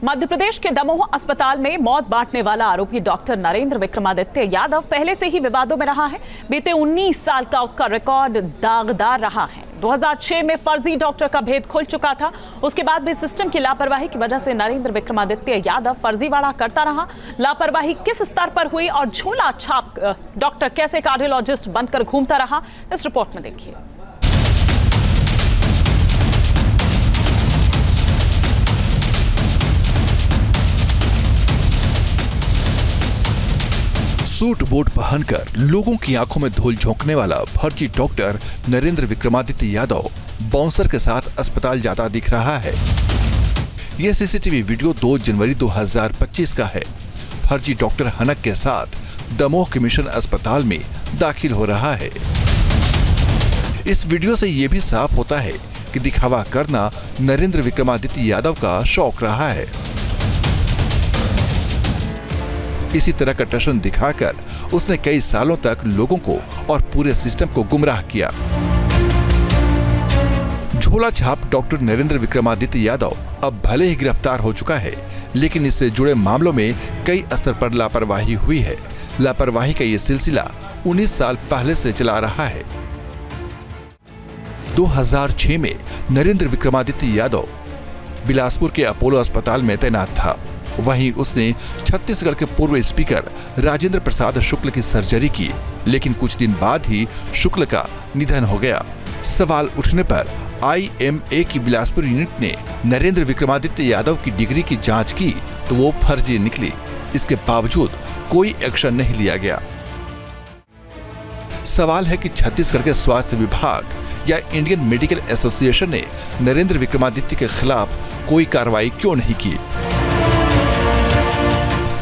मध्य प्रदेश के दमोह अस्पताल में मौत बांटने वाला आरोपी डॉक्टर नरेंद्र विक्रमादित्य यादव पहले से ही विवादों में रहा है। बीते 19 साल का उसका रिकॉर्ड दागदार रहा है। 2006 में फर्जी डॉक्टर का भेद खुल चुका था। उसके बाद भी सिस्टम की लापरवाही की वजह से नरेंद्र विक्रमादित्य यादव फर्जीवाड़ा करता रहा। लापरवाही किस स्तर पर हुई और झोला छाप डॉक्टर कैसे कार्डियोलॉजिस्ट बनकर घूमता रहा, इस रिपोर्ट में देखिए। सूट बूट पहनकर लोगों की आंखों में धूल झोंकने वाला फर्जी डॉक्टर नरेंद्र विक्रमादित्य यादव बाउंसर के साथ अस्पताल जाता दिख रहा है। यह सीसीटीवी वीडियो 2 जनवरी 2025 का है। फर्जी डॉक्टर हनक के साथ दमोह के मिशन अस्पताल में दाखिल हो रहा है। इस वीडियो से यह भी साफ होता है कि दिखावा करना नरेंद्र विक्रमादित्य यादव का शौक रहा है। इसी तरह का टशन दिखाकर उसने कई सालों तक लोगों को और पूरे सिस्टम को गुमराह किया। झोला छाप डॉक्टर नरेंद्र विक्रमादित्य यादव अब भले ही गिरफ्तार हो चुका है, लेकिन इससे जुड़े मामलों में कई स्तर पर लापरवाही हुई है। लापरवाही का ये सिलसिला 19 साल पहले से चला रहा है। 2006 में नरेंद्र विक्रमादित्य यादव बिलासपुर के अपोलो अस्पताल में तैनात था। वहीं उसने छत्तीसगढ़ के पूर्व स्पीकर राजेंद्र प्रसाद शुक्ल की सर्जरी की, लेकिन कुछ दिन बाद ही शुक्ल का निधन हो गया। सवाल उठने पर IMA की बिलासपुर यूनिट ने नरेंद्र विक्रमादित्य यादव की डिग्री की जांच की तो वो फर्जी निकली। इसके बावजूद कोई एक्शन नहीं लिया गया। सवाल है कि छत्तीसगढ़ के स्वास्थ्य विभाग या इंडियन मेडिकल एसोसिएशन ने नरेंद्र विक्रमादित्य के खिलाफ कोई कार्रवाई क्यों नहीं की।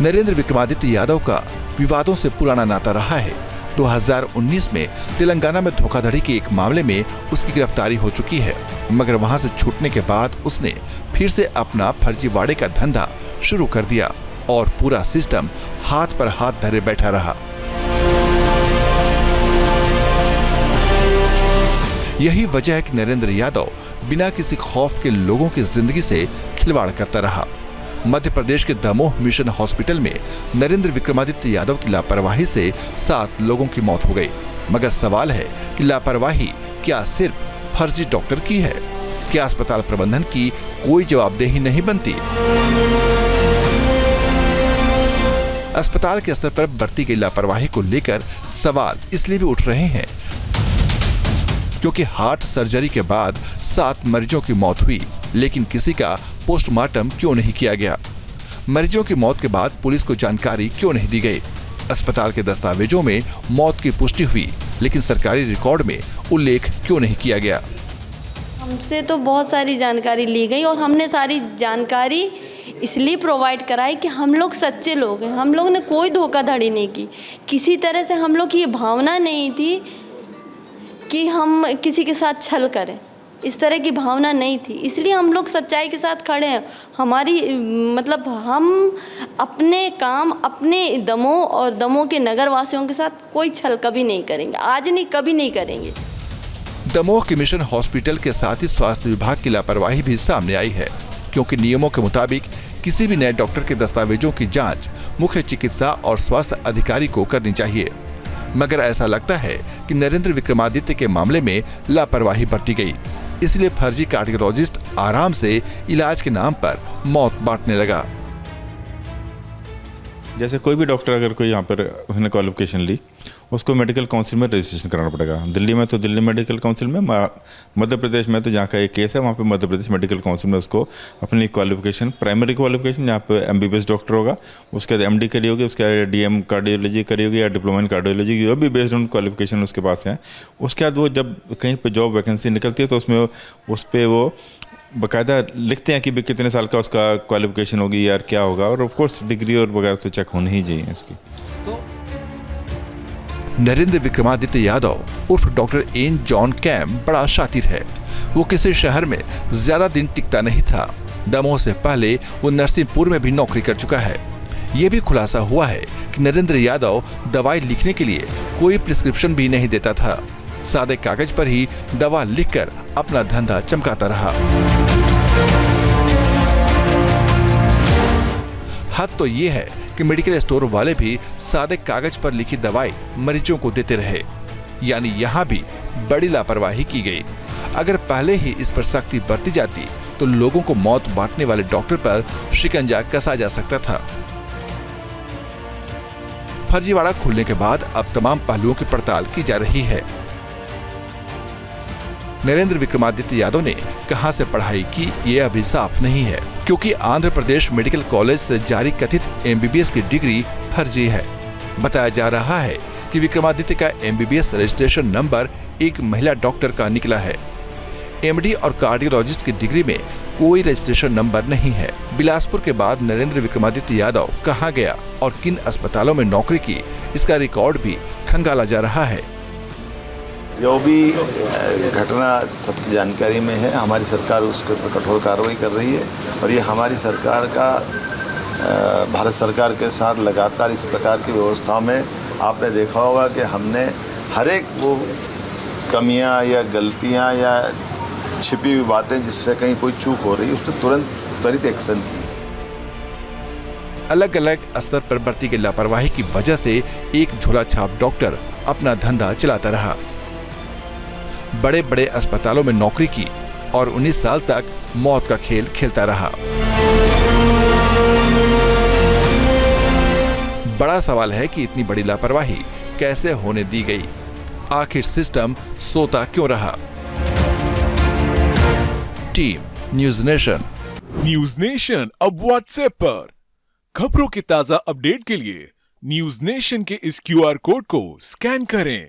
नरेंद्र विक्रमादित्य यादव का विवादों से पुराना नाता रहा है। 2019 में तेलंगाना में धोखाधड़ी के एक मामले में उसकी गिरफ्तारी हो चुकी है, मगर वहां से छूटने के बाद उसने फिर से अपना फर्जीवाड़े का धंधा शुरू कर दिया और पूरा सिस्टम हाथ पर हाथ धरे बैठा रहा। यही वजह है कि नरेंद्र यादव बिना किसी खौफ के लोगों की जिंदगी से खिलवाड़ करता रहा। मध्य प्रदेश के दमोह मिशन हॉस्पिटल में नरेंद्र विक्रमादित्य यादव की लापरवाही से 7 लोगों की मौत हो गई। मगर सवाल है कि लापरवाही क्या सिर्फ फर्जी डॉक्टर की है? क्या अस्पताल प्रबंधन की कोई जवाबदेही नहीं बनती? अस्पताल के स्तर पर बरती गई लापरवाही को लेकर सवाल इसलिए भी उठ रहे हैं क्योंकि हार्ट सर्जरी के बाद 7 मरीजों की मौत हुई, लेकिन किसी का पोस्टमार्टम क्यों नहीं किया गया? मरीजों की मौत के बाद पुलिस को जानकारी क्यों नहीं दी गई? अस्पताल के दस्तावेजों में मौत की पुष्टि हुई, लेकिन सरकारी रिकॉर्ड में उल्लेख क्यों नहीं किया गया? हमसे तो बहुत सारी जानकारी ली गई और हमने सारी जानकारी इसलिए प्रोवाइड कराई कि हम लोग सच्चे लोग हैं। हम लोग ने कोई धोखाधड़ी नहीं की। किसी तरह से हम लोग की ये भावना नहीं थी कि हम किसी के साथ छल करें। इस तरह की भावना नहीं थी, इसलिए हम लोग सच्चाई के साथ खड़े हैं। हमारी मतलब हम अपने काम अपने दमोह और दमोह के नगर वासियों के साथ कोई छल कभी नहीं करेंगे। आज नहीं, कभी नहीं करेंगे। दमोह के मिशन हॉस्पिटल के साथ ही स्वास्थ्य विभाग की लापरवाही भी सामने आई है, क्योंकि नियमों के मुताबिक किसी भी नए डॉक्टर के दस्तावेजों की जांच मुख्य चिकित्सा और स्वास्थ्य अधिकारी को करनी चाहिए। मगर ऐसा लगता है कि नरेंद्र विक्रमादित्य के मामले में लापरवाही बरती गई, इसलिए फर्जी कार्डियोलॉजिस्ट आराम से इलाज के नाम पर मौत बांटने लगा। जैसे कोई भी डॉक्टर अगर कोई यहाँ पर उसने क्वालिफिकेशन ली, उसको मेडिकल काउंसिल में रजिस्ट्रेशन कराना पड़ेगा। दिल्ली में तो दिल्ली मेडिकल काउंसिल में, मध्य प्रदेश में तो जहाँ का एक केस है वहाँ पे मध्य प्रदेश मेडिकल काउंसिल में उसको अपनी क्वालिफिकेशन, प्राइमरी क्वालिफिकेशन जहाँ पे MBBS डॉक्टर होगा, उसके बाद MD करी होगी, उसके बाद DM कार्डियोलॉजी करी होगी या डिप्लोमा इन कार्डियोलॉजी, जो भी बेस्ड ऑन क्वालिफिकेशन उसके पास है। उसके बाद वो जब कहीं पर जॉब वैकेंसी निकलती है तो उसमें उस पर वो बाकायदा लिखते हैं कि भी कितने साल का उसका क्वालिफिकेशन होगी यार क्या होगा, और ऑफ कोर्स डिग्री और वगैरह तो चेक होनी ही चाहिए इसकी। नरेंद्र विक्रमादित्य यादव उर्फ डॉक्टर एन जॉन कैम बड़ा शातिर है। वो किसी शहर में ज्यादा दिन टिकता नहीं था। दमोह से पहले वो नरसिंहपुर में भी नौकरी कर चुका है। ये भी खुलासा हुआ है कि नरेंद्र यादव दवाई लिखने के लिए कोई प्रिस्क्रिप्शन भी नहीं देता था। सादे कागज पर ही दवा लिखकर अपना धंधा चमकाता रहा। तो ये है कि मेडिकल स्टोर वाले भी सादे कागज पर लिखी दवाई मरीजों को देते रहे, यानी यहाँ भी बड़ी लापरवाही की गई। अगर पहले ही इस पर सख्ती बरती जाती तो लोगों को मौत बांटने वाले डॉक्टर पर शिकंजा कसा जा सकता था। फर्जीवाड़ा खुलने के बाद अब तमाम पहलुओं की पड़ताल की जा रही है। नरेंद्र विक्रमादित्य यादव ने कहां से पढ़ाई की ये अभी साफ नहीं है, क्योंकि आंध्र प्रदेश मेडिकल कॉलेज से जारी कथित MBBS की डिग्री फर्जी है। बताया जा रहा है कि विक्रमादित्य का MBBS रजिस्ट्रेशन नंबर एक महिला डॉक्टर का निकला है। MD और कार्डियोलॉजिस्ट की डिग्री में कोई रजिस्ट्रेशन नंबर नहीं है। बिलासपुर के बाद नरेंद्र विक्रमादित्य यादव कहां गया और किन अस्पतालों में नौकरी की, इसका रिकॉर्ड भी खंगाला जा रहा है। जो भी घटना सबकी जानकारी में है, हमारी सरकार उसके ऊपर कठोर कार्रवाई कर रही है और ये हमारी सरकार का भारत सरकार के साथ लगातार इस प्रकार की व्यवस्थाओं में आपने देखा होगा कि हमने हर एक वो कमियां या गलतियां या छिपी हुई बातें जिससे कहीं कोई चूक हो रही है उस पर तुरंत त्वरित एक्शन की। अलग अलग स्तर पर बरती गई लापरवाही की वजह से एक झोला छाप डॉक्टर अपना धंधा चलाता रहा, बड़े बड़े अस्पतालों में नौकरी की और 19 साल तक मौत का खेल खेलता रहा। बड़ा सवाल है कि इतनी बड़ी लापरवाही कैसे होने दी गई? आखिर सिस्टम सोता क्यों रहा? Team news nation. News nation अब व्हाट्सएप पर खबरों के ताजा अपडेट के लिए न्यूज़ नेशन के इस QR कोड को स्कैन करें।